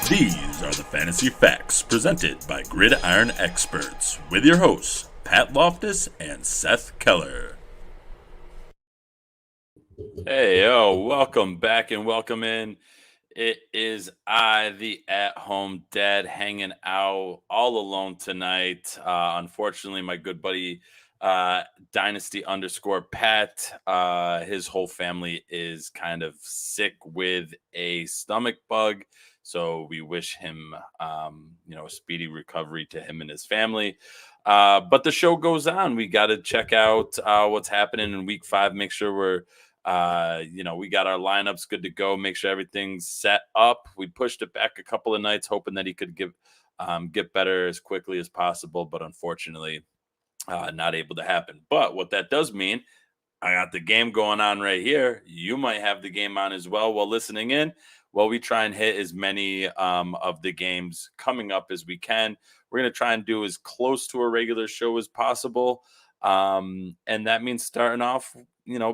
These are the Fantasy Facts presented by Gridiron Experts with your hosts, Pat Loftus and Seth Keller. Hey, welcome back and welcome in. It is I, the at-home dad, hanging out all alone tonight. Unfortunately, my good buddy, Dynasty underscore Pat, his whole family is kind of sick with a stomach bug. So we wish him, a speedy recovery to him and his family. But the show goes on. We got to check out what's happening in week 5. Make sure we got our lineups good to go. Make sure everything's set up. We pushed it back a couple of nights, hoping that he could get better as quickly as possible. But unfortunately, not able to happen. But what that does mean, I got the game going on right here. You might have the game on as well while listening in. While we try and hit as many of the games coming up as we can. We're going to try and do as close to a regular show as possible. And that means starting off,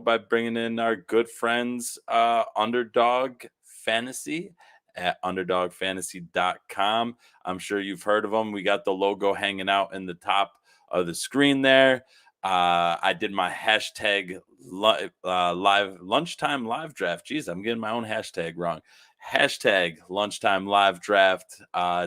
by bringing in our good friends, Underdog Fantasy at underdogfantasy.com. I'm sure you've heard of them. We got the logo hanging out in the top of the screen there. I did my hashtag live lunchtime live draft. Jeez, I'm getting my own hashtag wrong. Hashtag lunchtime live draft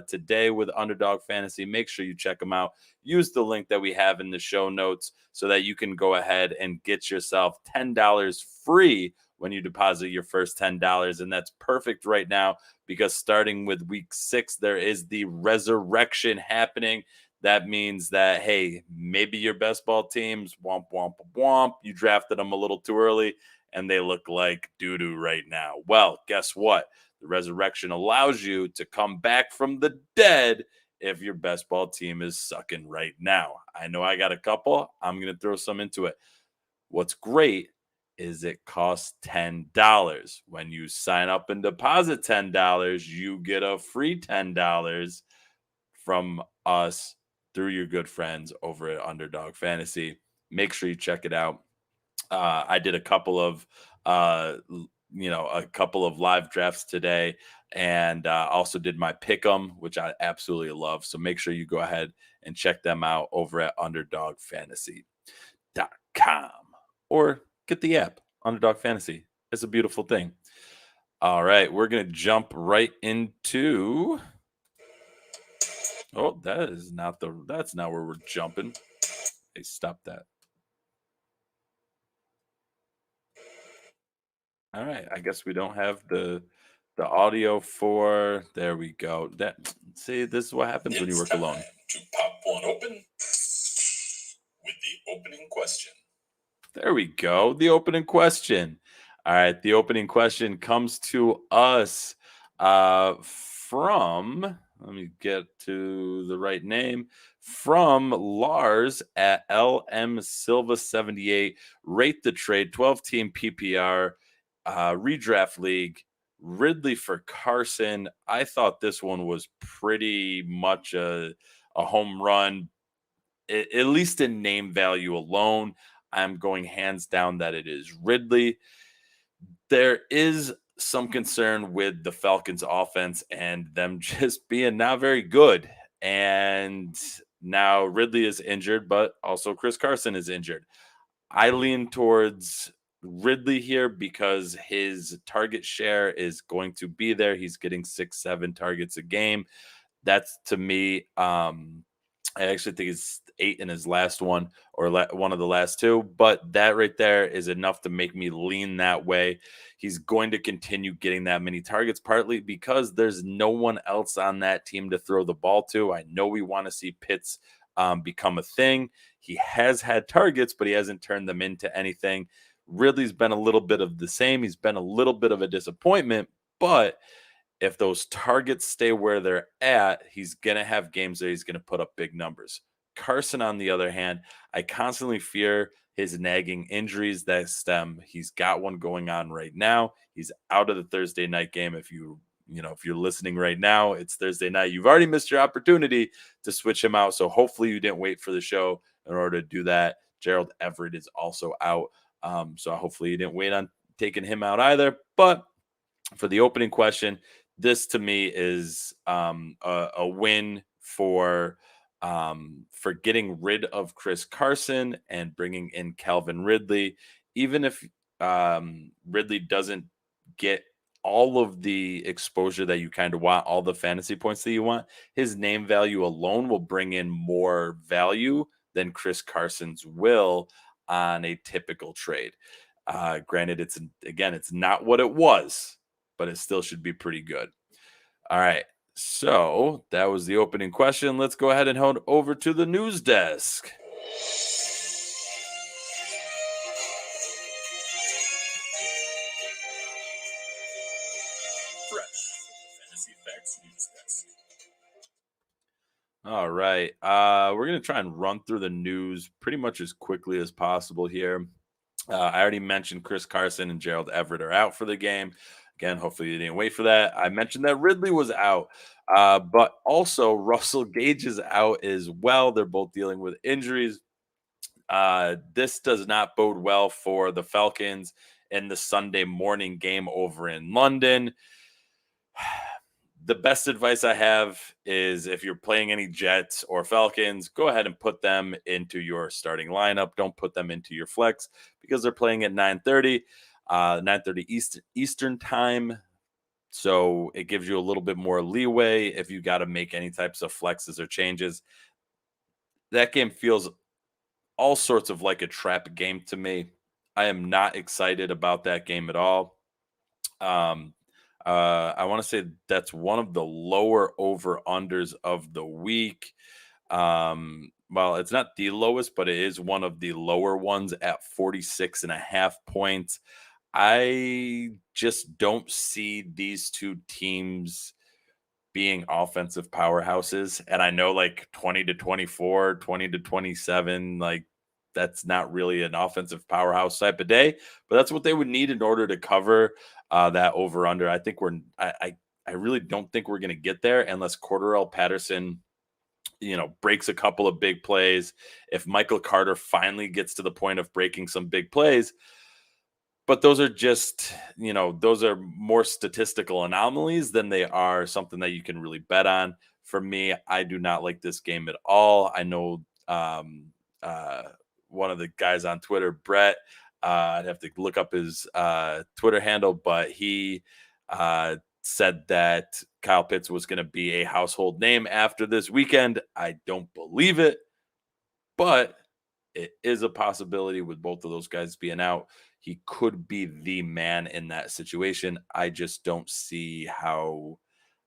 today with Underdog Fantasy. Make sure you check them out. Use the link that we have in the show notes so that you can go ahead and get yourself $10 free when you deposit your first $10. And that's perfect right now because starting with week 6, there is the resurrection happening. That means that, hey, maybe your best ball teams, womp, womp, womp, you drafted them a little too early and they look like doo-doo right now. Well, guess what? The resurrection allows you to come back from the dead if your best ball team is sucking right now. I know I got a couple. I'm going to throw some into it. What's great is it costs $10. When you sign up and deposit $10, you get a free $10 from us through your good friends over at Underdog Fantasy. Make sure you check it out. I did a couple of live drafts today, and also did my pick'em, which I absolutely love. So make sure you go ahead and check them out over at underdogfantasy.com or get the app, Underdog Fantasy. It's a beautiful thing. All right, we're gonna jump right into. Oh, that's not where we're jumping. Hey, stop that. All right, I guess we don't have the audio for. There we go. See, this is what happens when you work alone. To pop one open with the opening question. There we go. The opening question. All right, the opening question comes to us from. Let me get to the right name. From Lars at LM Silva 78. Rate the trade 12-team PPR redraft league. Ridley for Carson. I thought this one was pretty much a home run, at least in name value alone. I'm going hands down that it is Ridley. There is some concern with the Falcons offense and them just being not very good. And now Ridley is injured, but also Chris Carson is injured. I lean towards Ridley here because his target share is going to be there. He's getting 6-7 targets a game. That's, to me, I actually think it's 8 in his last one or one of the last 2. But that right there is enough to make me lean that way. He's going to continue getting that many targets, partly because there's no one else on that team to throw the ball to. I know we want to see Pitts become a thing. He has had targets, but he hasn't turned them into anything. Ridley's been a little bit of the same. He's been a little bit of a disappointment, but if those targets stay where they're at, he's going to have games that he's going to put up big numbers. Carson, on the other hand, I constantly fear his nagging injuries that stem. He's got one going on right now. He's out of the Thursday night game. If you're listening right now, it's Thursday night. You've already missed your opportunity to switch him out. So hopefully you didn't wait for the show in order to do that. Gerald Everett is also out. So hopefully you didn't wait on taking him out either. But for the opening question, this to me is a win for getting rid of Chris Carson and bringing in Calvin Ridley. Even if Ridley doesn't get all of the exposure that you kind of want, all the fantasy points that you want, his name value alone will bring in more value than Chris Carson's will on a typical trade. Granted, it's not what it was, but it still should be pretty good. All right. So that was the opening question. Let's go ahead and head over to the news desk. Fresh from the Fantasy Facts News Desk. All right. We're going to try and run through the news pretty much as quickly as possible here. I already mentioned Chris Carson and Gerald Everett are out for the game. Again, hopefully you didn't wait for that. I mentioned that Ridley was out, but also Russell Gage is out as well. They're both dealing with injuries. This does not bode well for the Falcons in the Sunday morning game over in London. The best advice I have is if you're playing any Jets or Falcons, go ahead and put them into your starting lineup. Don't put them into your flex because they're playing at 9:30, 9:30 Eastern time. So it gives you a little bit more leeway if you got to make any types of flexes or changes. That game feels all sorts of like a trap game to me. I am not excited about that game at all. Um, I want to say that's one of the lower over unders of the week. Well, it's not the lowest, but it is one of the lower ones at 46.5 points. I just don't see these two teams being offensive powerhouses. And I know like 20 to 24, 20 to 27, like that's not really an offensive powerhouse type of day, but that's what they would need in order to cover that over under. I think I really don't think we're going to get there unless Cordarrelle Patterson, breaks a couple of big plays. If Michael Carter finally gets to the point of breaking some big plays, but those are just, those are more statistical anomalies than they are something that you can really bet on. For me, I do not like this game at all. I know uh, one of the guys on Twitter, Brett, I'd have to look up his Twitter handle, but he said that Kyle Pitts was going to be a household name after this weekend. I don't believe it, but it is a possibility with both of those guys being out. He could be the man in that situation. I just don't see how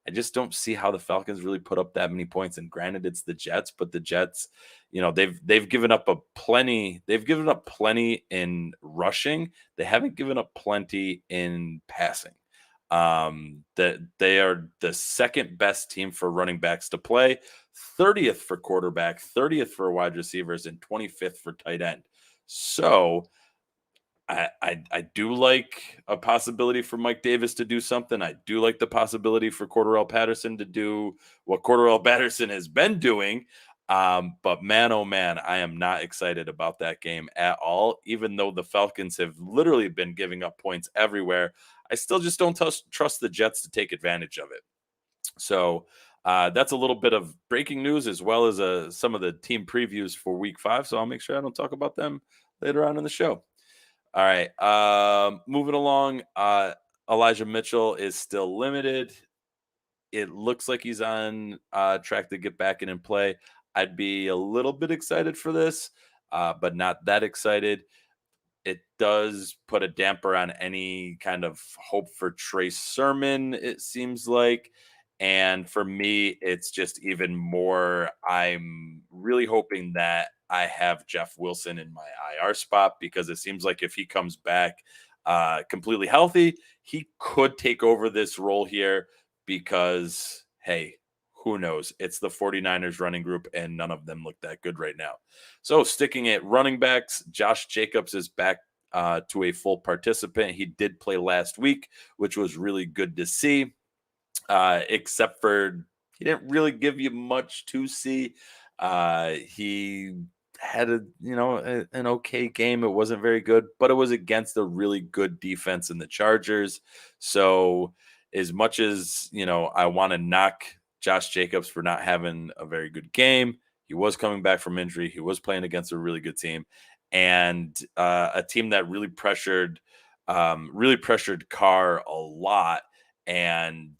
the Falcons really put up that many points. And granted, it's the Jets, but the Jets, they've given up they've given up plenty in rushing. They haven't given up plenty in passing. That they are the second best team for running backs to play, 30th for quarterback, 30th for wide receivers, and 25th for tight end. So I do like a possibility for Mike Davis to do something. I do like the possibility for Cordarrelle Patterson to do what Cordarrelle Patterson has been doing. But man, oh man, I am not excited about that game at all. Even though the Falcons have literally been giving up points everywhere, I still just don't trust the Jets to take advantage of it. So that's a little bit of breaking news as well as some of the team previews for week 5. So I'll make sure I don't talk about them later on in the show. All right. Moving along. Elijah Mitchell is still limited. It looks like he's on track to get back in and play. I'd be a little bit excited for this, but not that excited. It does put a damper on any kind of hope for Trace Sermon, it seems like. And for me, it's just even more. I'm really hoping that I have Jeff Wilson in my IR spot because it seems like if he comes back completely healthy, he could take over this role here because, hey, who knows? It's the 49ers running group, and none of them look that good right now. So sticking at running backs, Josh Jacobs is back to a full participant. He did play last week, which was really good to see, except for he didn't really give you much to see. He had an okay game. It wasn't very good, but it was against a really good defense in the Chargers. So as much as, I want to knock Josh Jacobs for not having a very good game, he was coming back from injury. He was playing against a really good team, and a team that really pressured Carr a lot, and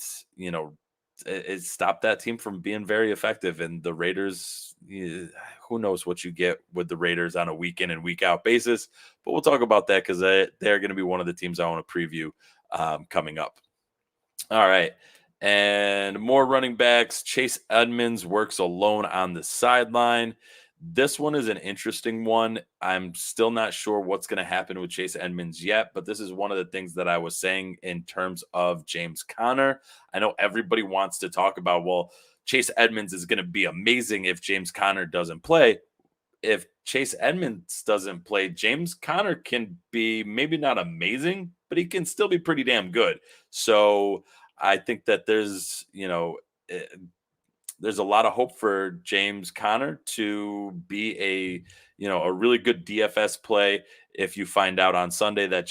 it stopped that team from being very effective. And the Raiders, who knows what you get with the Raiders on a week in and week out basis, but we'll talk about that because they're going to be one of the teams I want to preview coming up. All right. And more running backs. Chase Edmonds works alone on the sideline. This one is an interesting one. I'm still not sure what's going to happen with Chase Edmonds yet, but this is one of the things that I was saying in terms of James Conner. I know everybody wants to talk about, well, Chase Edmonds is going to be amazing if James Conner doesn't play. If Chase Edmonds doesn't play, James Conner can be maybe not amazing, but he can still be pretty damn good. So I think that there's a lot of hope for James Conner to be a really good DFS play if you find out on Sunday that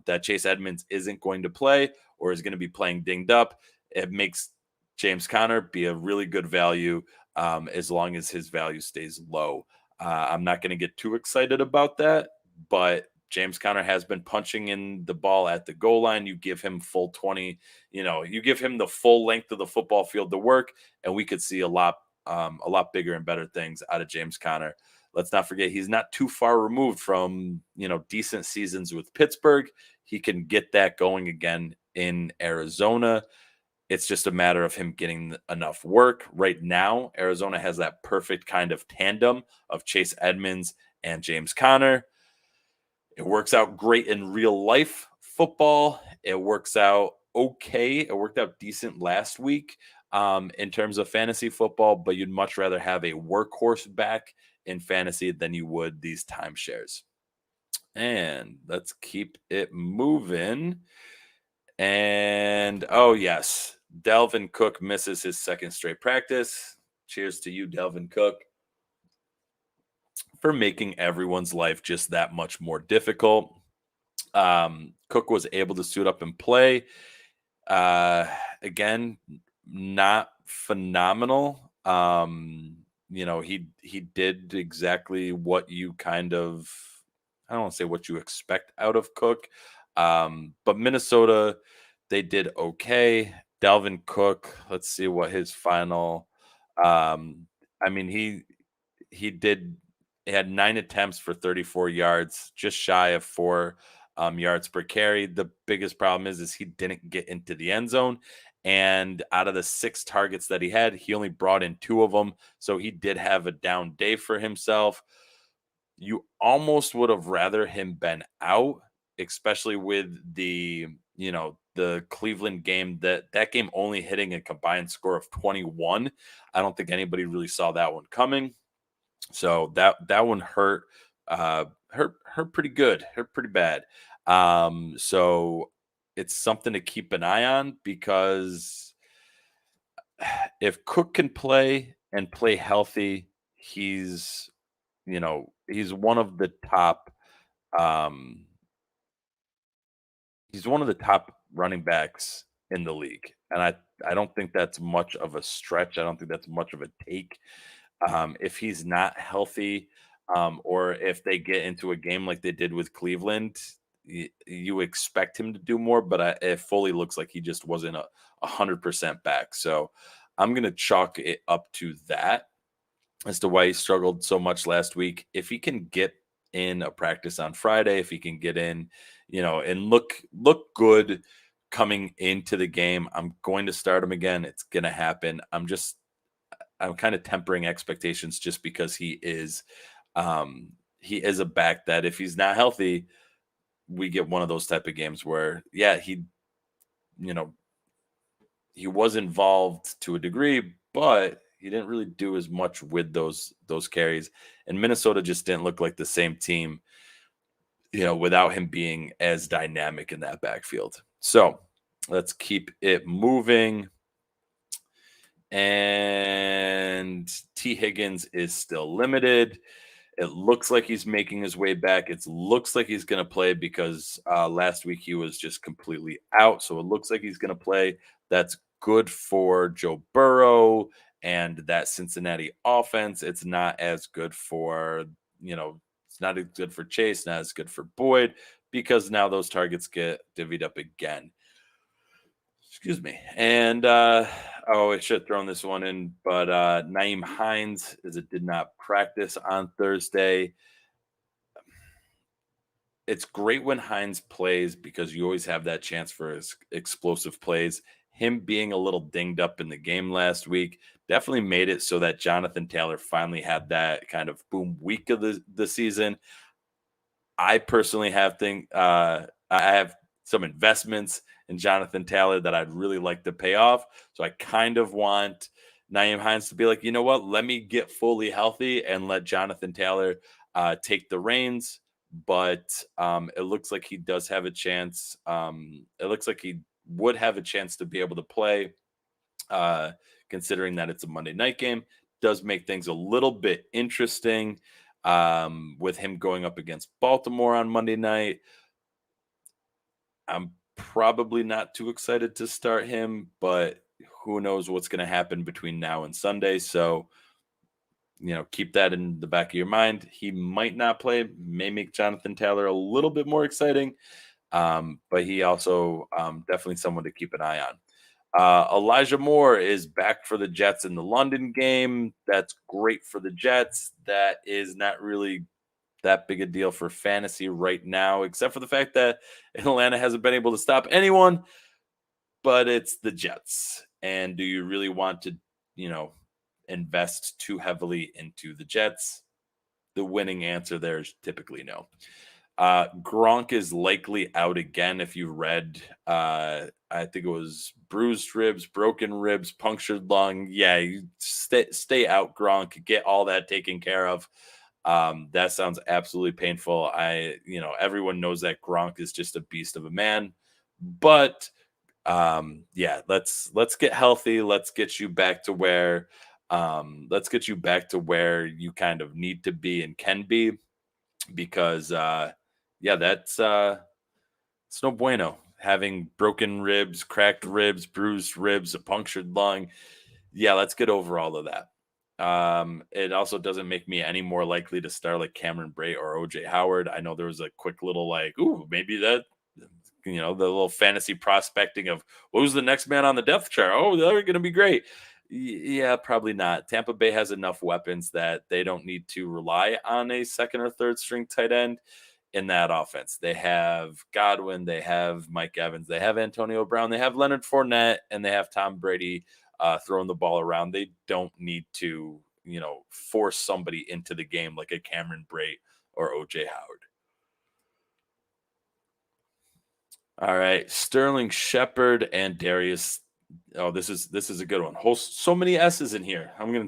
that Chase Edmonds isn't going to play or is going to be playing dinged up. It makes James Conner be a really good value as long as his value stays low. I'm not going to get too excited about that, but James Conner has been punching in the ball at the goal line. You give him full 20, you give him the full length of the football field to work, and we could see a lot bigger and better things out of James Conner. Let's not forget he's not too far removed from, decent seasons with Pittsburgh. He can get that going again in Arizona. It's just a matter of him getting enough work. Right now, Arizona has that perfect kind of tandem of Chase Edmonds and James Conner. It works out great in real life football. It works out okay. It worked out decent last week in terms of fantasy football, but you'd much rather have a workhorse back in fantasy than you would these timeshares. And let's keep it moving. And oh, yes, Delvin Cook misses his second straight practice. Cheers to you, Delvin Cook, for making everyone's life just that much more difficult. Cook was able to suit up and play. Again, not phenomenal. He did exactly what you kind of, I don't want to say what you expect out of Cook. But Minnesota, they did okay. Delvin Cook, let's see what his final. He had 9 attempts for 34 yards, just shy of 4 yards per carry. The biggest problem is he didn't get into the end zone. And out of the 6 targets that he had, he only brought in 2 of them. So he did have a down day for himself. You almost would have rather him been out, especially with the Cleveland game, that game only hitting a combined score of 21. I don't think anybody really saw that one coming. So that one hurt pretty good, hurt pretty bad. So it's something to keep an eye on, because if Cook can play and play healthy, he's one of the top um he's one of the top running backs in the league. And I don't think that's much of a stretch. I don't think that's much of a take. If he's not healthy, or if they get into a game like they did with Cleveland, you expect him to do more, but it fully looks like he just wasn't 100% back. So I'm going to chalk it up to that as to why he struggled so much last week. If he can get in a practice on Friday, if he can get in, and look good coming into the game, I'm going to start him again. It's going to happen. I'm kind of tempering expectations just because he is a back that if he's not healthy, we get one of those type of games where, yeah, he was involved to a degree, but he didn't really do as much with those carries. And Minnesota just didn't look like the same team, without him being as dynamic in that backfield. So let's keep it moving. And T. Higgins is still limited. It looks like he's making his way back. It looks like he's going to play because last week he was just completely out. So it looks like he's going to play. That's good for Joe Burrow and that Cincinnati offense. It's not as good for, it's not as good for Chase, not as good for Boyd because now those targets get divvied up again. Excuse me. And I should have thrown this one in, but Naeem Hines is it did not practice on Thursday. It's great when Hines plays because you always have that chance for his explosive plays. Him being a little dinged up in the game last week definitely made it so that Jonathan Taylor finally had that kind of boom week of the season. I personally I have some investments in Jonathan Taylor that I'd really like to pay off. So I kind of want Naeem Hines to be like, you know what, let me get fully healthy and let Jonathan Taylor take the reins. But it looks like he does have a chance. It looks like he would have a chance to be able to play, uh, considering that it's a Monday night game. Does make things a little bit interesting with him going up against Baltimore on Monday night. I'm probably not too excited to start him, but who knows what's going to happen between now and Sunday. So, keep that in the back of your mind. He might not play, may make Jonathan Taylor a little bit more exciting, but he also definitely someone to keep an eye on. Elijah Moore is back for the Jets in the London game. That's great for the Jets. That is not really that big a deal for fantasy right now, except for the fact that Atlanta hasn't been able to stop anyone, but it's the Jets. And do you really want to, invest too heavily into the Jets? The winning answer there is typically no. Gronk is likely out again. If you read, I think it was bruised ribs, broken ribs, punctured lung. Yeah, you stay out, Gronk. Get all that taken care of. That sounds absolutely painful. Everyone knows that Gronk is just a beast of a man, but yeah, let's get healthy. Let's get you back to where you kind of need to be and can be because yeah, it's no bueno having broken ribs, cracked ribs, bruised ribs, a punctured lung. Yeah, let's get over all of that. It also doesn't make me any more likely to start like Cameron Bray or OJ Howard. I know there was a quick little like, ooh, maybe that, the little fantasy prospecting of who's the next man on the depth chart. Oh, they're going to be great. Yeah, probably not. Tampa Bay has enough weapons that they don't need to rely on a second or third string tight end in that offense. They have Godwin, they have Mike Evans, they have Antonio Brown, they have Leonard Fournette, and they have Tom Brady throwing the ball around. They don't need to, force somebody into the game like a Cameron Bray or OJ Howard. All right, Sterling Shepard and Darius. Oh, this is a good one. So many S's in here. I'm gonna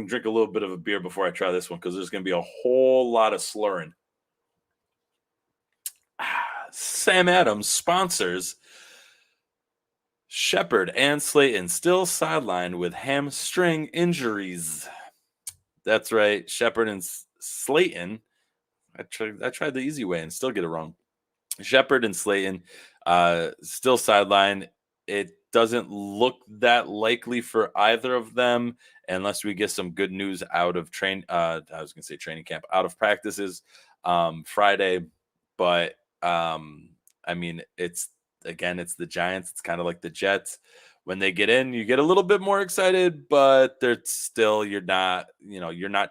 drink a little bit of a beer before I try this one because there's gonna be a whole lot of slurring. Sam Adams sponsors Shepard and Slayton still sidelined with hamstring injuries. That's right, Shepard and Slayton. I tried the easy way and still get it wrong. Shepard and Slayton still sidelined. It doesn't look that likely for either of them unless we get some good news out of I was going to say training camp, out of practices Friday. But I mean, it's the Giants. It's kind of like the Jets. When they get in, you get a little bit more excited, but they're still you're not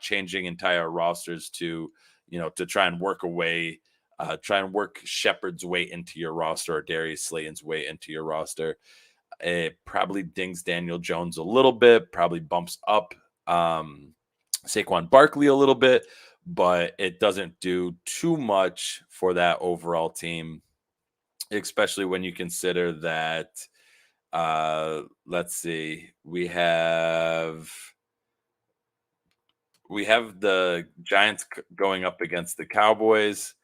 changing entire rosters to try and work away. Try and work Shepard's way into your roster or Darius Slayton's way into your roster. It probably dings Daniel Jones a little bit, probably bumps up Saquon Barkley a little bit, but it doesn't do too much for that overall team, especially when you consider that, let's see, we have the Giants going up against the Cowboys.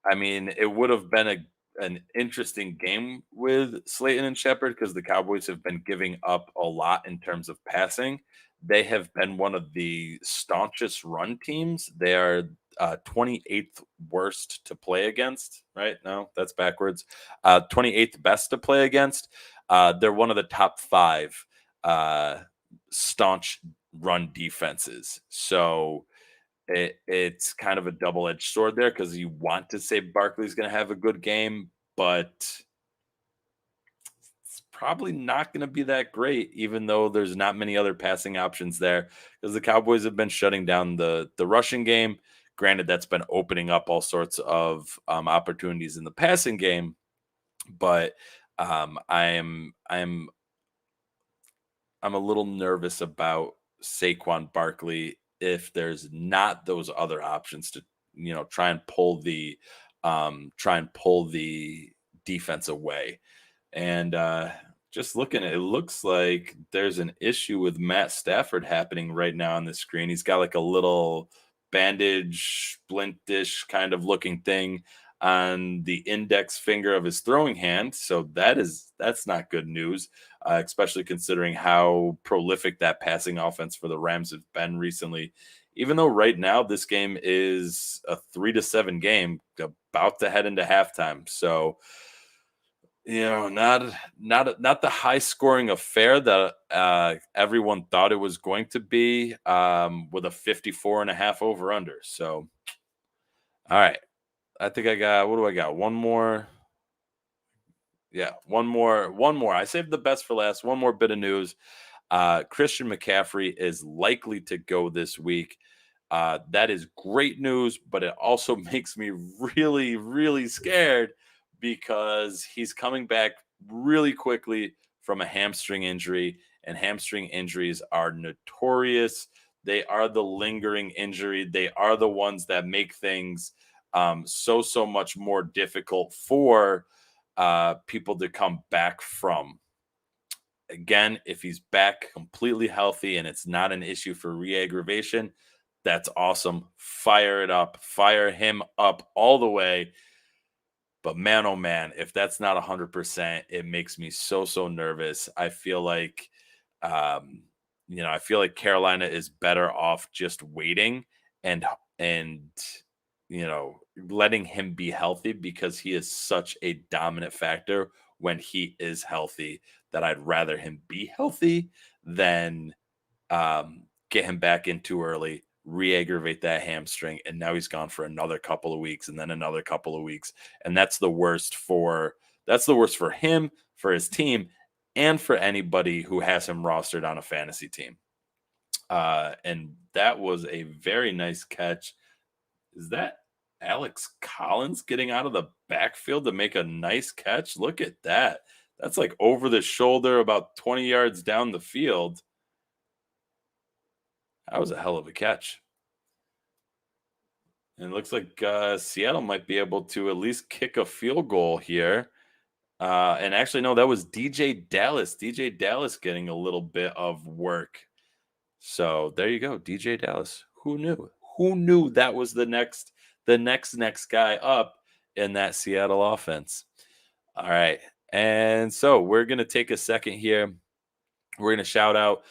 I mean, it would have been an interesting game with Slayton and Shepard because the Cowboys have been giving up a lot in terms of passing. they have been one of the staunchest run teams. They are 28th worst to play against, right? No, that's backwards. 28th best to play against. They're one of the top five uh, staunch run defenses. So it's kind of a double-edged sword there because you want to say Barkley's going to have a good game, but it's probably not going to be that great, even though there's not many other passing options there because the Cowboys have been shutting down the rushing game. Granted, that's been opening up all sorts of opportunities in the passing game, but I'm a little nervous about Saquon Barkley if there's not those other options to try and pull the defense away. And just looking at it, looks like there's an issue with Matt Stafford happening right now on the screen. He's got like a little bandage, splintish kind of looking thing on the index finger of his throwing hand. So that's not good news, especially considering how prolific that passing offense for the Rams have been recently. Even though right now this game is a 3-7 game, about to head into halftime. So not the high scoring affair that everyone thought it was going to be, with a 54.5 over under. So, all right. I think I got, what do I got? One more. Yeah, one more. I saved the best for last. One more bit of news. Christian McCaffrey is likely to go this week. That is great news, but it also makes me really, really scared because he's coming back really quickly from a hamstring injury, and hamstring injuries are notorious. They are the lingering injury. They are the ones that make things so much more difficult for people to come back from. Again, if he's back completely healthy and it's not an issue for re-aggravation, that's awesome. Fire it up. Fire him up all the way. But man, oh man, if that's not 100%, it makes me so nervous. Um, I feel like Carolina is better off just waiting and letting him be healthy because he is such a dominant factor when he is healthy that I'd rather him be healthy than get him back in too early, re-aggravate that hamstring, and now he's gone for another couple of weeks and then another couple of weeks. And that's the worst for him, for his team, and for anybody who has him rostered on a fantasy team. And that was a very nice catch. Is that Alex Collins getting out of the backfield to make a nice catch? Look at that. That's like over the shoulder, about 20 yards down the field. That was a hell of a catch. And it looks like Seattle might be able to at least kick a field goal here. And actually, no, that was DJ Dallas. DJ Dallas getting a little bit of work. So there you go, DJ Dallas. Who knew? Who knew that was the next guy up in that Seattle offense? All right. And so we're going to take a second here. We're going to shout out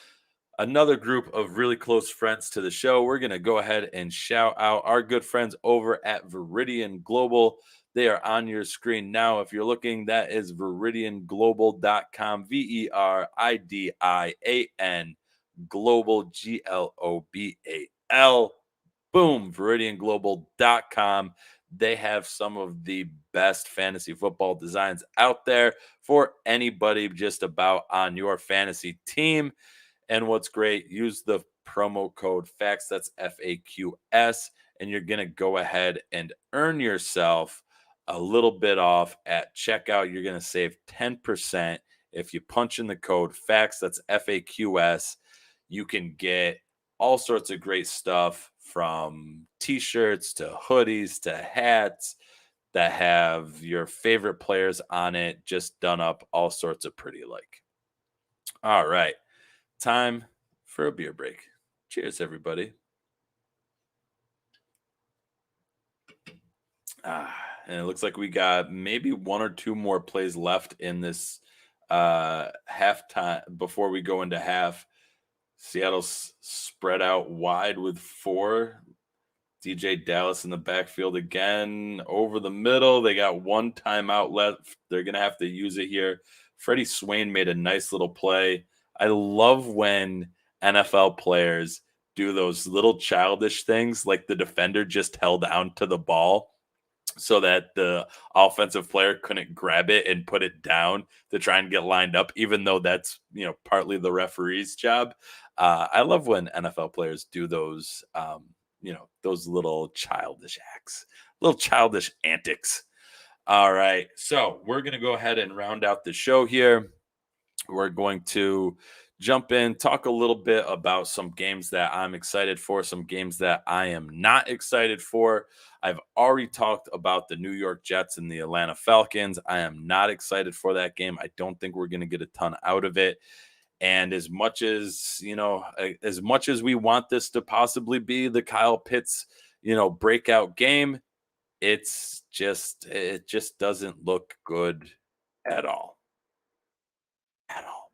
another group of really close friends to the show. We're going to go ahead and shout out our good friends over at Veridian Global. They are on your screen now. If you're looking, that is veridianglobal.com, VERIDIAN global, GLOBAL. Boom, veridianglobal.com. They have some of the best fantasy football designs out there for anybody just about on your fantasy team. And what's great, use the promo code FAQS, that's FAQS, and you're going to go ahead and earn yourself a little bit off at checkout. You're going to save 10% if you punch in the code FAQS, that's FAQS. You can get all sorts of great stuff from t-shirts to hoodies to hats that have your favorite players on it, just done up all sorts of pretty like. All right. Time for a beer break. Cheers, everybody. And it looks like we got maybe one or two more plays left in this halftime before we go into half. Seattle's spread out wide with 4. DJ Dallas in the backfield again over the middle. They got one timeout left. They're going to have to use it here. Freddie Swain made a nice little play. I love when NFL players do those little childish things, like the defender just held on to the ball so that the offensive player couldn't grab it and put it down to try and get lined up, even though that's partly the referee's job. I love when NFL players do those those little childish acts, little childish antics. All right, so we're gonna go ahead and round out the show here. We're going to jump in, talk a little bit about some games that I'm excited for, some games that I am not excited for. I've already talked about the New York Jets and the Atlanta Falcons. I am not excited for that game. I don't think we're going to get a ton out of it. And as much as, as much as we want this to possibly be the Kyle Pitts, breakout game, it just doesn't look good at all. At all.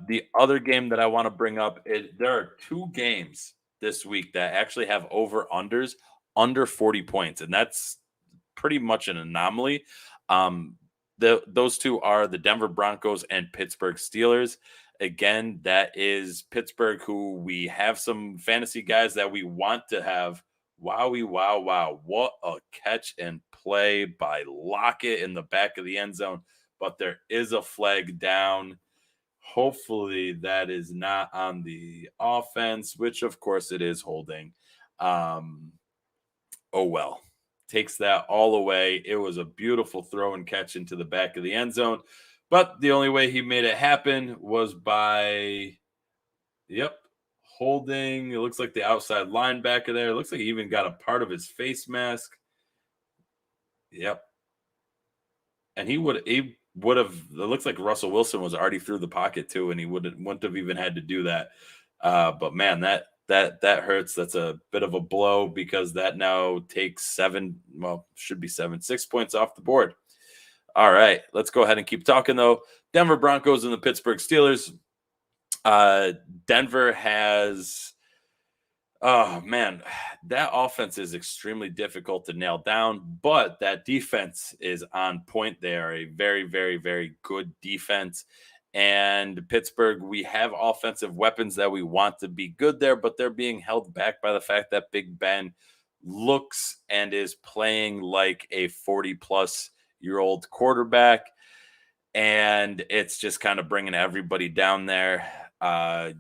The other game that I want to bring up is there are 2 games this week that actually have over unders under 40 points, and that's pretty much an anomaly. Those 2 are the Denver Broncos and Pittsburgh Steelers. Again, that is Pittsburgh, who we have some fantasy guys that we want to have. Wowie, wow. What a catch and play by Lockett in the back of the end zone. But there is a flag down. Hopefully that is not on the offense, which of course it is holding. Oh well. Takes that all away. It was a beautiful throw and catch into the back of the end zone. But the only way he made it happen was by holding. It looks like the outside linebacker there. It looks like he even got a part of his face mask. Yep. And he would have. It looks like Russell Wilson was already through the pocket too, and he wouldn't have even had to do that. But man, that hurts. That's a bit of a blow because that now takes 6 points off the board. All right, let's go ahead and keep talking though. Denver Broncos and the Pittsburgh Steelers. Denver has. Oh man, that offense is extremely difficult to nail down, but that defense is on point. They are a very, very, very good defense. And Pittsburgh, we have offensive weapons that we want to be good there, but they're being held back by the fact that Big Ben looks and is playing like a 40-plus-year-old quarterback. And it's just kind of bringing everybody down there.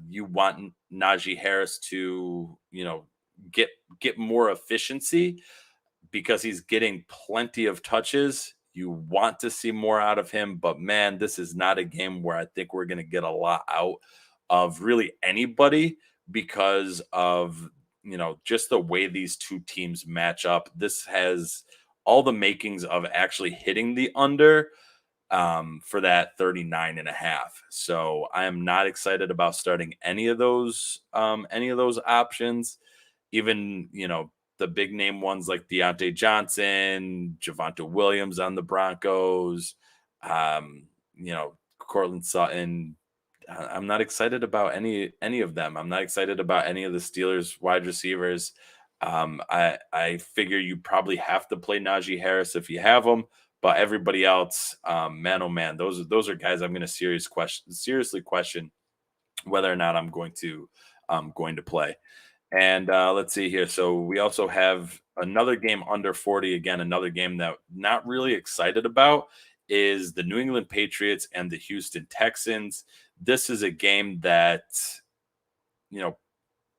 You want Najee Harris to, get more efficiency because he's getting plenty of touches. You want to see more out of him, but man, this is not a game where I think we're going to get a lot out of really anybody because of, just the way these 2 teams match up. This has all the makings of actually hitting the under for that 39.5. So I am not excited about starting any of those options. Even, the big name ones like Deontay Johnson, Javonte Williams on the Broncos, Cortland Sutton. I'm not excited about any of them. I'm not excited about any of the Steelers wide receivers. I figure you probably have to play Najee Harris if you have him. But everybody else, man, oh man, those are guys I'm going to seriously question whether or not I'm going to play. And let's see here. So we also have another game under 40. Again, another game that not really excited about is the New England Patriots and the Houston Texans. This is a game that,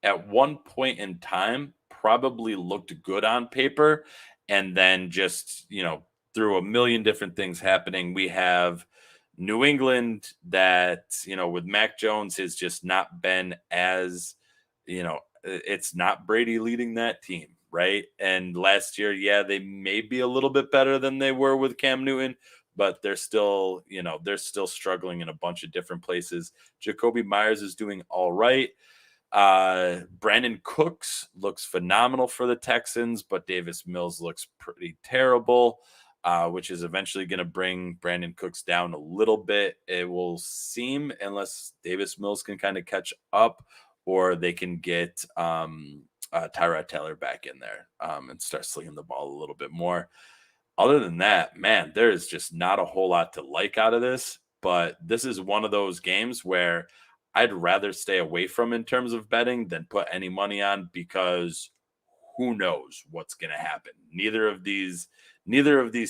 at one point in time probably looked good on paper and then just, through a million different things happening. We have New England that, with Mac Jones has just not been as, it's not Brady leading that team, right? And last year, they may be a little bit better than they were with Cam Newton, but they're still, struggling in a bunch of different places. Jacoby Myers is doing all right. Brandon Cooks looks phenomenal for the Texans, but Davis Mills looks pretty terrible. which is eventually going to bring Brandon Cooks down a little bit. It will seem, unless Davis Mills can kind of catch up, or they can get Tyrod Taylor back in there and start slinging the ball a little bit more. Other than that, man, there is just not a whole lot to like out of this. But this is one of those games where I'd rather stay away from in terms of betting than put any money on, because who knows what's going to happen. Neither of these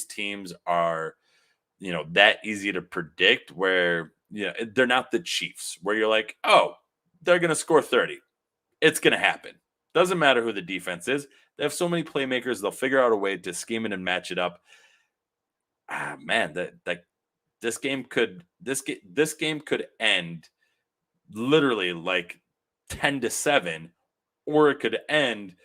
teams are, that easy to predict, where, they're not the Chiefs where you're like, "Oh, they're going to score 30." It's going to happen. Doesn't matter who the defense is. They have so many playmakers, they'll figure out a way to scheme it and match it up. Man, that this game could end literally like 10-7, or it could end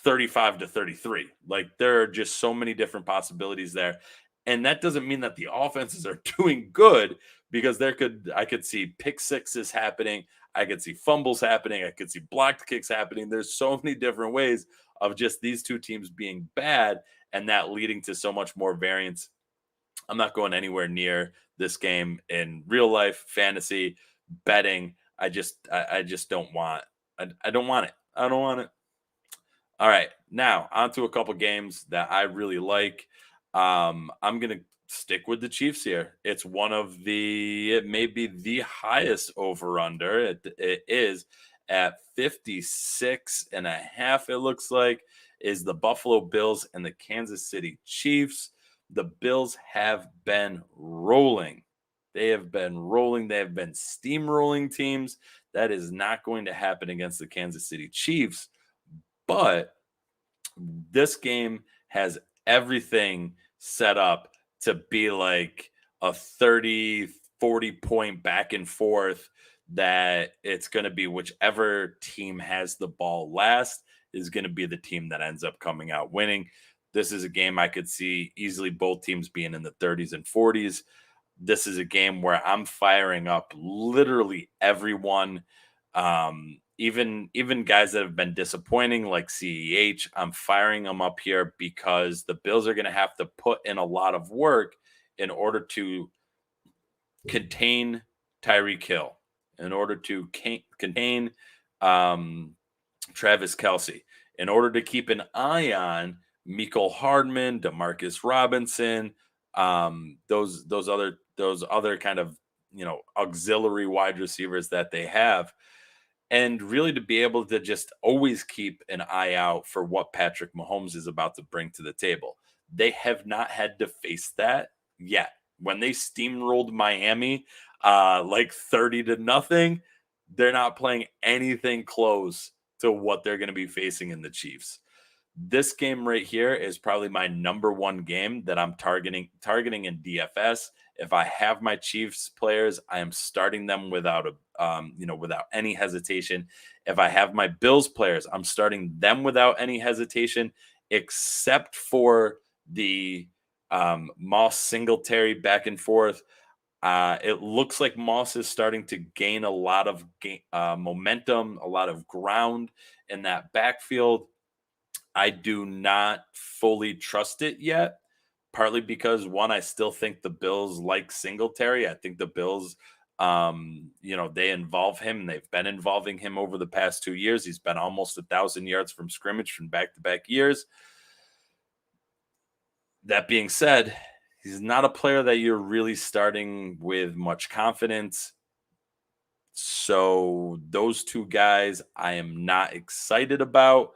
35-33. Like, there are just so many different possibilities there. And that doesn't mean that the offenses are doing good, because I could see pick sixes happening. I could see fumbles happening. I could see blocked kicks happening. There's so many different ways of just these two teams being bad, and that leading to so much more variance. I'm not going anywhere near this game in real life, fantasy, betting. I just don't want. I don't want it. I don't want it. All right, now on to a couple games that I really like. I'm gonna stick with the Chiefs here. It's it may be the highest over under. It is at 56.5. It looks like, is the Buffalo Bills and the Kansas City Chiefs. The Bills have been rolling. They have been rolling. They have been steamrolling teams. That is not going to happen against the Kansas City Chiefs. But this game has everything set up to be like a 30-40 point back and forth, that it's going to be whichever team has the ball last is going to be the team that ends up coming out winning. This is a game I could see easily both teams being in the 30s and 40s. This is a game where I'm firing up literally everyone. Even guys that have been disappointing, like CEH, I'm firing them up here, because the Bills are going to have to put in a lot of work in order to contain Tyreek Hill, in order to contain Travis Kelce, in order to keep an eye on Mecole Hardman, Demarcus Robinson, those other kind of, auxiliary wide receivers that they have, and really to be able to just always keep an eye out for what Patrick Mahomes is about to bring to the table. They have not had to face that yet. When they steamrolled Miami like 30-0, they're not playing anything close to what they're going to be facing in the Chiefs. This game right here is probably my number one game that I'm targeting in DFS. If I have my Chiefs players, I am starting them without any hesitation. If I have my Bills players, I'm starting them without any hesitation, except for the Moss Singletary back and forth. It looks like Moss is starting to gain a lot of momentum, a lot of ground in that backfield. I do not fully trust it yet, partly because, one, I still think the Bills like Singletary. I think the Bills, they involve him. They've been involving him over the past 2 years. He's been almost 1,000 yards from scrimmage from back-to-back years. That being said, he's not a player that you're really starting with much confidence. So those two guys I am not excited about.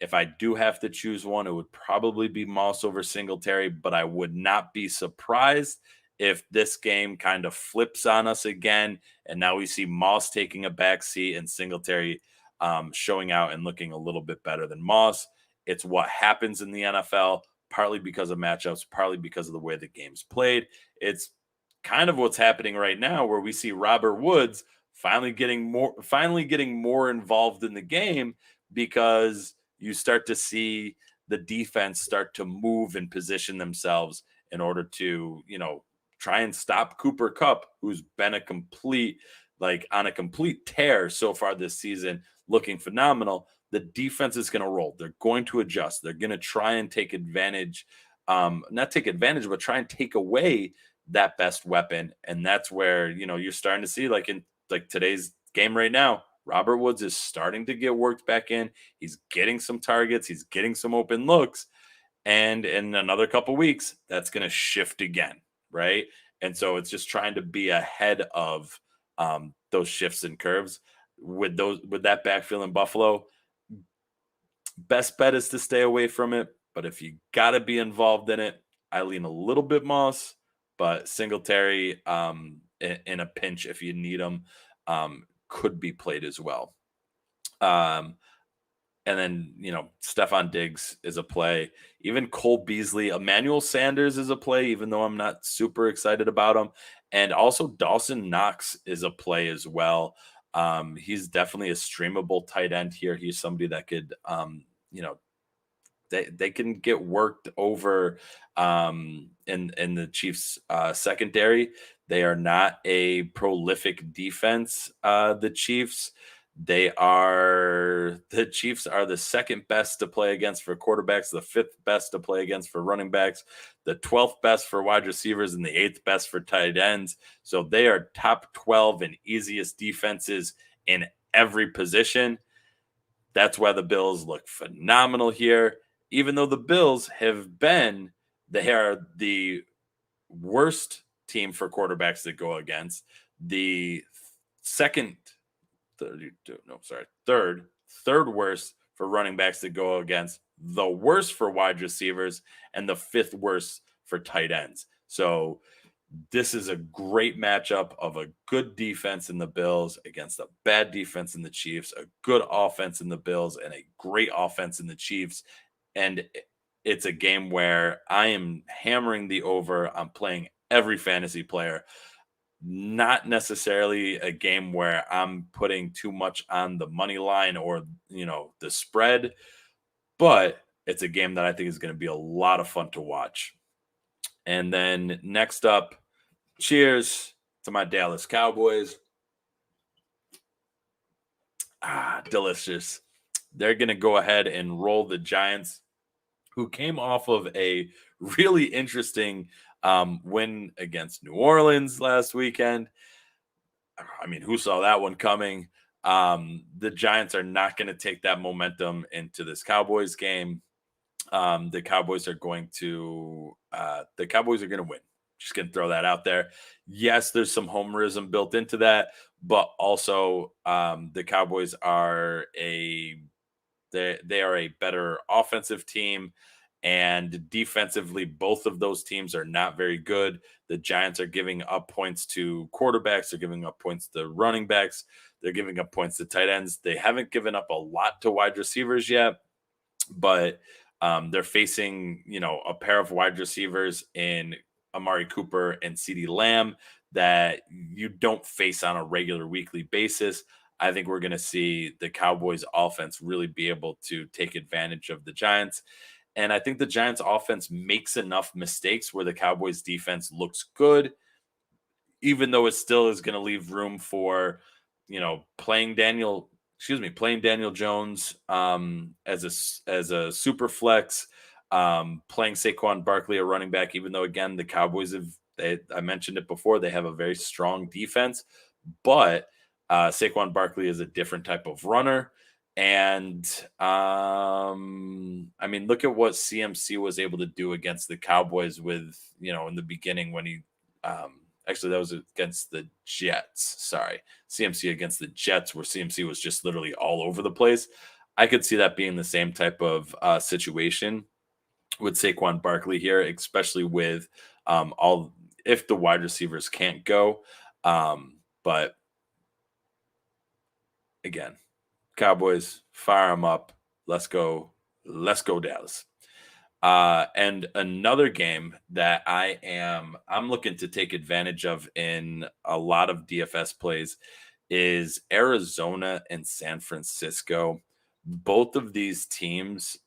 If I do have to choose one, it would probably be Moss over Singletary, but I would not be surprised if this game kind of flips on us again, and now we see Moss taking a back seat and Singletary showing out and looking a little bit better than Moss. It's what happens in the NFL, partly because of matchups, partly because of the way the game's played. It's kind of what's happening right now, where we see Robert Woods finally getting more involved in the game, because you start to see the defense start to move and position themselves in order to, try and stop Cooper Kupp, who's been on a complete tear so far this season, looking phenomenal. The defense is going to roll. They're going to adjust. They're going to try and take advantage not take advantage, but try and take away that best weapon. And that's where, you're starting to see, like in like today's game right now, Robert Woods is starting to get worked back in. He's getting some targets, he's getting some open looks. And in another couple weeks, that's going to shift again, right? And so it's just trying to be ahead of those shifts and curves with that backfield in Buffalo. Best bet is to stay away from it, but if you got to be involved in it, I lean a little bit Moss, but Singletary in a pinch if you need him could be played as well. Um, and then, Stephon Diggs is a play. Even Cole Beasley, Emmanuel Sanders is a play, even though I'm not super excited about him. And also Dawson Knox is a play as well. He's definitely a streamable tight end here. He's somebody that could, you know, they can get worked over in the Chiefs secondary. They are not a prolific defense. The Chiefs. The Chiefs are the second best to play against for quarterbacks, the fifth best to play against for running backs, the 12th best for wide receivers, and the eighth best for tight ends. So they are top 12 and easiest defenses in every position. That's why the Bills look phenomenal here. Even though the Bills they are the worst team for quarterbacks that go against, the second third worst for running backs to go against, the worst for wide receivers, and the fifth worst for tight ends. So this is a great matchup of a good defense in the Bills against a bad defense in the Chiefs, a good offense in the Bills, and a great offense in the Chiefs. And it's a game where I am hammering the over. I'm playing every fantasy player. Not necessarily a game where I'm putting too much on the money line or, the spread, but it's a game that I think is going to be a lot of fun to watch. And then next up, cheers to my Dallas Cowboys. Delicious. They're going to go ahead and roll the Giants, who came off of a really interesting win against New Orleans last weekend. I mean, who saw that one coming? The Giants are not going to take that momentum into this Cowboys game. The Cowboys are going to win. Just going to throw that out there. Yes, there's some homerism built into that, but also the Cowboys are they are a better offensive team, and defensively, both of those teams are not very good. The Giants are giving up points to quarterbacks. They're giving up points to running backs. They're giving up points to tight ends. They haven't given up a lot to wide receivers yet, but they're facing, a pair of wide receivers in Amari Cooper and CeeDee Lamb that you don't face on a regular weekly basis. I think we're going to see the Cowboys offense really be able to take advantage of the Giants. And I think the Giants offense makes enough mistakes where the Cowboys defense looks good, even though it still is going to leave room for, playing Daniel Jones as a super flex, playing Saquon Barkley, a running back, even though, again, the Cowboys I mentioned it before, they have a very strong defense, but Saquon Barkley is a different type of runner. And I mean, look at what CMC was able to do against the Cowboys with, in the beginning when he actually that was against the Jets. Sorry. CMC against the Jets, where CMC was just literally all over the place. I could see that being the same type of situation with Saquon Barkley here, especially with if the wide receivers can't go. But again, Cowboys, fire them up. Let's go Dallas. And another game that I'm looking to take advantage of in a lot of DFS plays is Arizona and San Francisco. Both of these teams,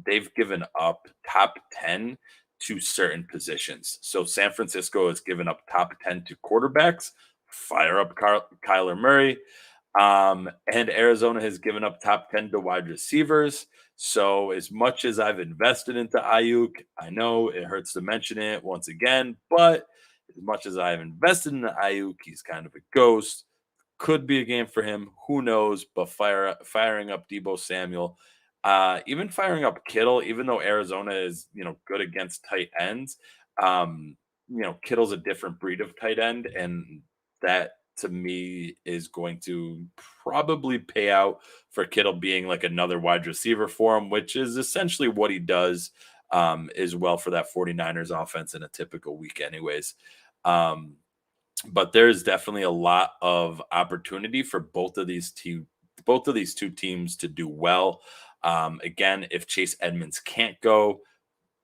they've given up top 10 to certain positions. So San Francisco has given up top 10 to quarterbacks. Fire up Kyler Murray. And Arizona has given up top 10 to wide receivers. So as much as I've invested into Ayuk, I know it hurts to mention it once again, but as much as I've invested in Ayuk, he's kind of a ghost. Could be a game for him. Who knows? But firing up Debo Samuel, even firing up Kittle, even though Arizona is good against tight ends, um, Kittle's a different breed of tight end, and that to me is going to probably pay out for Kittle being like another wide receiver for him, which is essentially what he does as well for that 49ers offense in a typical week, anyways. But there's definitely a lot of opportunity for both of these two teams to do well. Again, if Chase Edmonds can't go,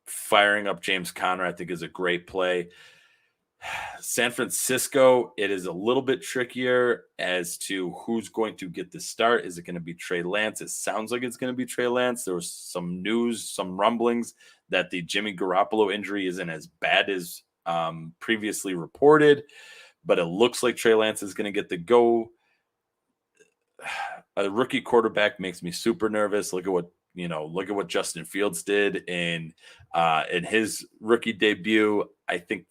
firing up James Conner, I think, is a great play. San Francisco, it is a little bit trickier as to who's going to get the start. Is it going to be Trey Lance? It sounds like it's going to be Trey Lance. There was some news, some rumblings that the Jimmy Garoppolo injury isn't as bad as previously reported, but it looks like Trey Lance is going to get the go. A rookie quarterback makes me super nervous. Look at what Justin Fields did in his rookie debut. I think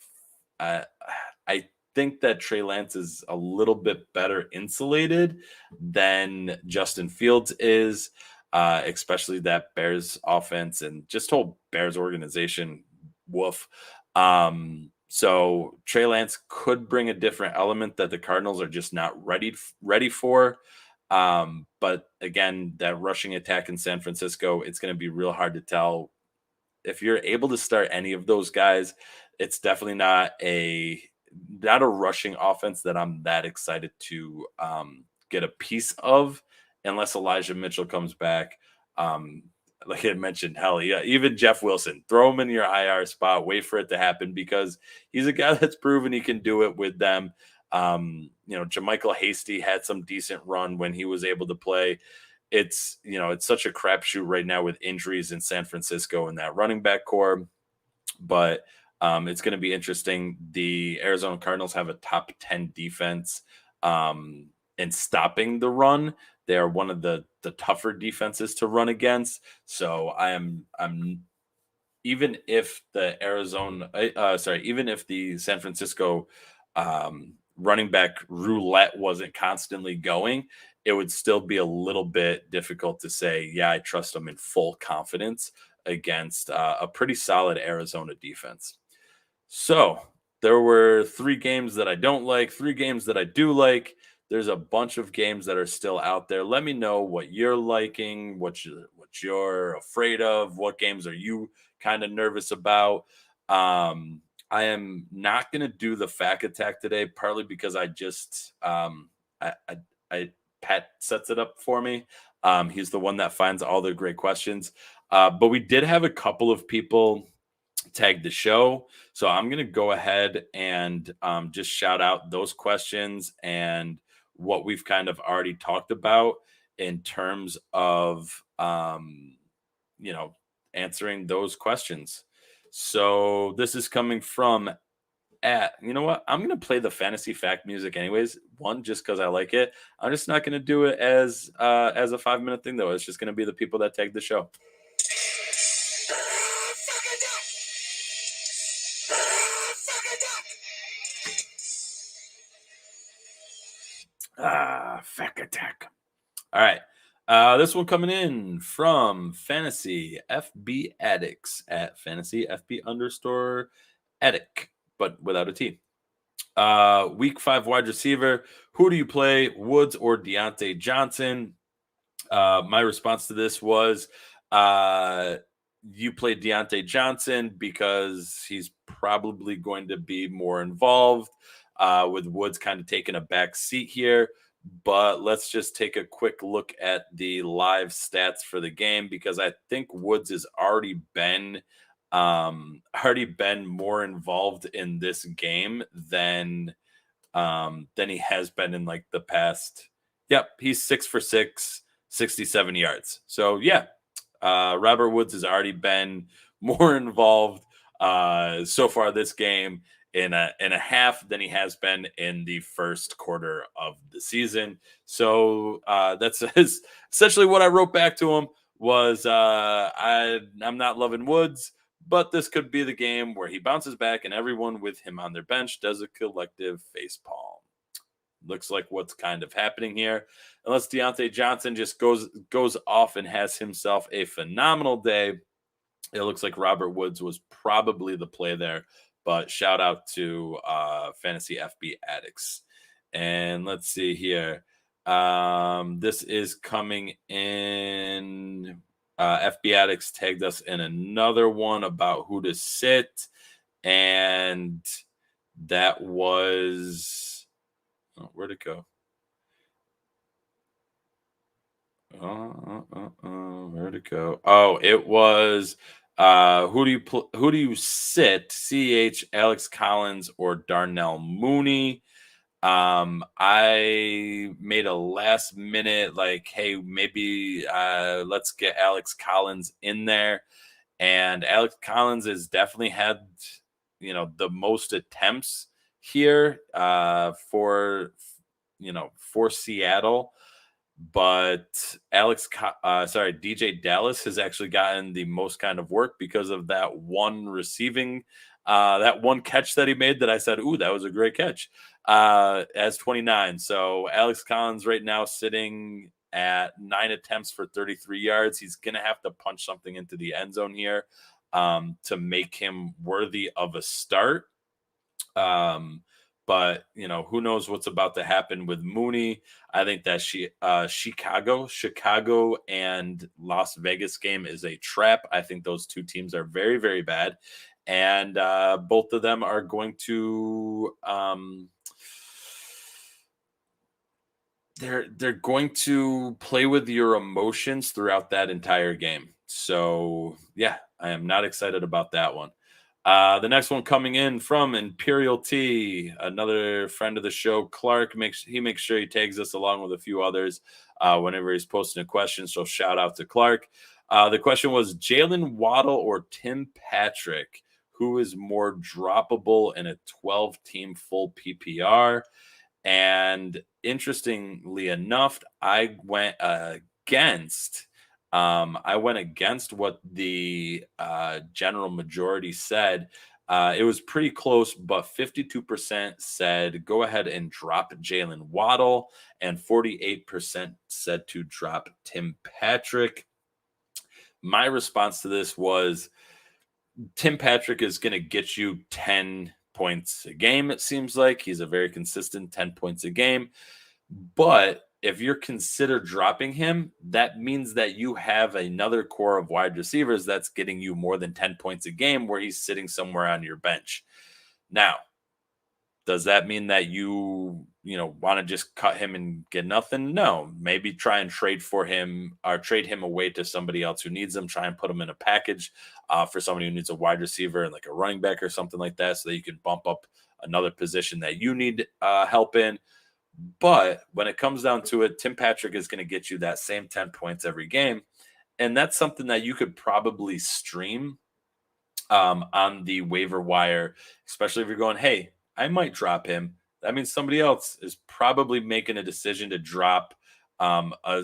that Trey Lance is a little bit better insulated than Justin Fields is, especially that Bears offense and just whole Bears organization. Woof. So Trey Lance could bring a different element that the Cardinals are just not ready for. But again, that rushing attack in San Francisco, it's going to be real hard to tell if you're able to start any of those guys. It's definitely not a rushing offense that I'm that excited to get a piece of unless Elijah Mitchell comes back. Like I mentioned, hell yeah, even Jeff Wilson, throw him in your IR spot, wait for it to happen because he's a guy that's proven he can do it with them. Jermichael Hasty had some decent run when he was able to play. It's such a crapshoot right now with injuries in San Francisco and that running back core, but it's going to be interesting. The Arizona Cardinals have a top 10 defense in stopping the run. They are one of the tougher defenses to run against. So I'm even if the even if the San Francisco running back roulette wasn't constantly going, it would still be a little bit difficult to say, yeah, I trust them in full confidence against a pretty solid Arizona defense. So there were 3 games that I don't like, 3 games that I do like. There's a bunch of games that are still out there. Let me know what you're liking, what you're afraid of, what games are you kind of nervous about. I am not going to do the fact attack today, partly because I just Pat sets it up for me. He's the one that finds all the great questions. But we did have a couple of people tag the show. So I'm going to go ahead and just shout out those questions and what we've kind of already talked about in terms of, answering those questions. So this is coming from you know what? I'm going to play the fantasy fact music anyways. One, just because I like it. I'm just not going to do it as a 5-minute thing though. It's just going to be the people that tag the show. Fact attack. All right. This one coming in from Fantasy FB Addicts at Fantasy FB _ Addict, but without a T. Week 5 wide receiver. Who do you play, Woods or Deontay Johnson? My response to this was you play Deontay Johnson because he's probably going to be more involved with Woods kind of taking a back seat here. But let's just take a quick look at the live stats for the game because I think Woods has already been more involved in this game than he has been in like the past. Yep, he's 6 for 6, 67 yards. So yeah, Robert Woods has already been more involved so far this game. in a half than he has been in the first quarter of the season. So that's essentially what I wrote back to him was I'm not loving Woods, but this could be the game where he bounces back and everyone with him on their bench does a collective facepalm. Looks like what's kind of happening here. Unless Deontay Johnson just goes off and has himself a phenomenal day, it looks like Robert Woods was probably the play there. But shout out to Fantasy FB Addicts. And let's see here. This is coming in. FB Addicts tagged us in another one about who to sit. And that was. Oh, where'd it go? Where'd it go? Oh, it was who do you sit? CH Alex Collins or Darnell Mooney? I made a last minute like, hey, maybe let's get Alex Collins in there. And Alex Collins has definitely had, the most attempts here for Seattle. But DJ Dallas has actually gotten the most kind of work because of that one receiving, that one catch that he made that I said, ooh, that was a great catch, as 29. So Alex Collins right now sitting at 9 attempts for 33 yards. He's going to have to punch something into the end zone here to make him worthy of a start. But who knows what's about to happen with Mooney. I think that Chicago and Las Vegas game is a trap. I think those two teams are very, very bad. And both of them are going to they're going to play with your emotions throughout that entire game. So yeah, I am not excited about that one. The next one coming in from Imperial T, another friend of the show, Clark, makes sure he tags us along with a few others whenever he's posting a question. So shout out to Clark. The question was Jalen Waddle or Tim Patrick, who is more droppable in a 12-team full PPR? And interestingly enough, I went against what the general majority said. It was pretty close, but 52% said go ahead and drop Jalen Waddle, and 48% said to drop Tim Patrick. My response to this was Tim Patrick is going to get you 10 points a game. It seems like he's a very consistent 10 points a game, but if you're consider dropping him, that means that you have another core of wide receivers that's getting you more than 10 points a game where he's sitting somewhere on your bench. Now, does that mean that you want to just cut him and get nothing? No, maybe try and trade for him or trade him away to somebody else who needs him. Try and put him in a package for somebody who needs a wide receiver and like a running back or something like that, so that you can bump up another position that you need help in. But when it comes down to it, Tim Patrick is going to get you that same 10 points every game. And that's something that you could probably stream on the waiver wire, especially if you're going, hey, I might drop him. That means somebody else is probably making a decision to drop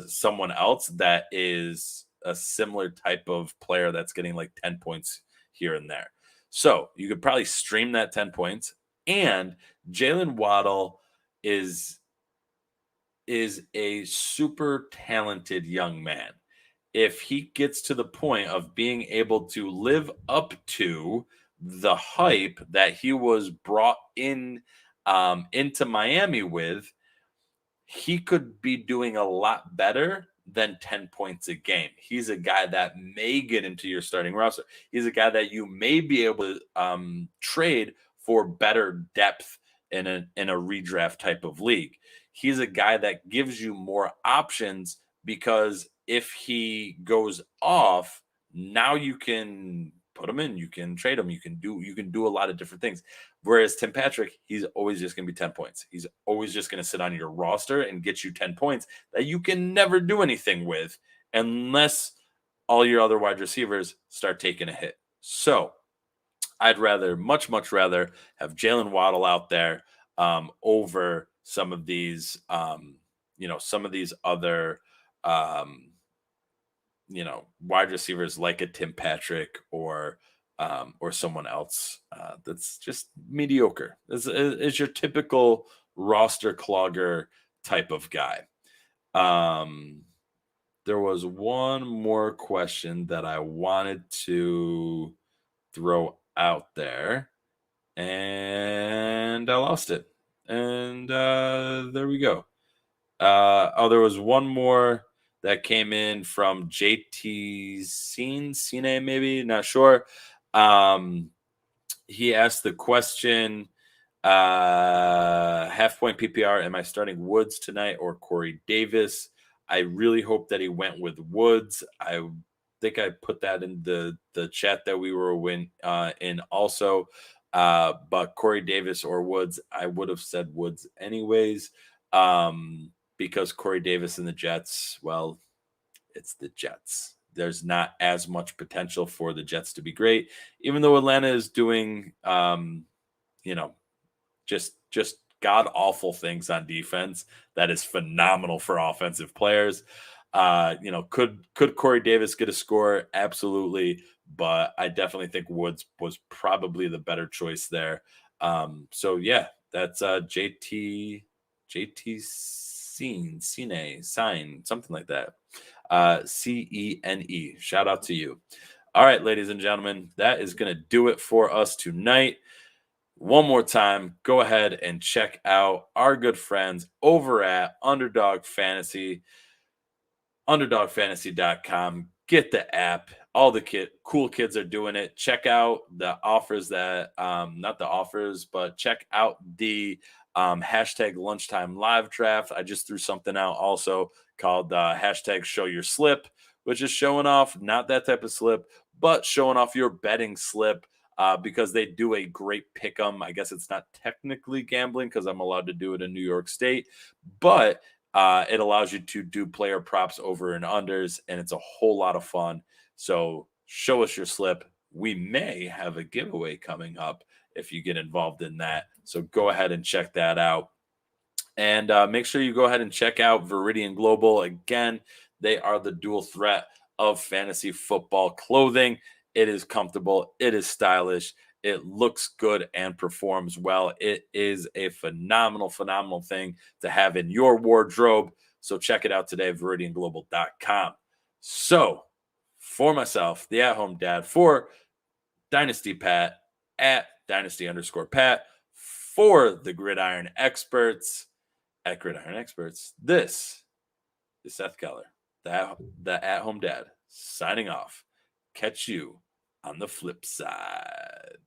someone else that is a similar type of player that's getting like 10 points here and there. So you could probably stream that 10 points. And Jalen Waddle is a super talented young man. If he gets to the point of being able to live up to the hype that he was brought in into Miami with, he could be doing a lot better than 10 points a game. He's a guy that may get into your starting roster. He's a guy that you may be able to trade for better depth in a redraft type of league. He's a guy that gives you more options because if he goes off, now you can put him in, you can trade him, you can do a lot of different things. Whereas Tim Patrick, he's always just going to be 10 points. He's always just going to sit on your roster and get you 10 points that you can never do anything with unless all your other wide receivers start taking a hit. So I'd much rather have Jalen Waddle out there over some of these, some of these other, um, wide receivers like a Tim Patrick or someone else that's just mediocre. Is your typical roster clogger type of guy. Um, there was one more question that I wanted to throw out there, and I lost it. And there we go. There was one more that came in from JT Cine, maybe, not sure. He asked the question, half point PPR, am I starting Woods tonight or Corey Davis? I really hope that he went with Woods. I think I put that in the chat that we were in also. But Corey Davis or Woods, I would have said Woods anyways. Because Corey Davis and the Jets, well, it's the Jets. There's not as much potential for the Jets to be great, even though Atlanta is doing, just god awful things on defense. That is phenomenal for offensive players. Could Corey Davis get a score? Absolutely, but I definitely think Woods was probably the better choice there. So yeah, that's JT Sign, something like that. CENE. Shout out to you. All right, ladies and gentlemen, that is going to do it for us tonight. One more time, go ahead and check out our good friends over at Underdog Fantasy, underdogfantasy.com. Get the app. All the cool kids are doing it. Check out the offers that, not the offers, but check out the hashtag lunchtime live draft. I just threw something out also called hashtag show your slip, which is showing off not that type of slip, but showing off your betting slip. Because they do a great pick 'em. I guess it's not technically gambling because I'm allowed to do it in New York State, but it allows you to do player props over and unders, and it's a whole lot of fun. So show us your slip. We may have a giveaway coming up if you get involved in that. So go ahead and check that out. And make sure you go ahead and check out Viridian Global. Again, they are the dual threat of fantasy football clothing. It is comfortable. It is stylish. It looks good and performs well. It is a phenomenal thing to have in your wardrobe. So check it out today, viridianglobal.com. So for myself, the at-home dad, for Dynasty Pat at Dynasty_Pat, for the Gridiron Experts at Gridiron Experts, this is Seth Keller, the at-home dad, signing off. Catch you on the flip side.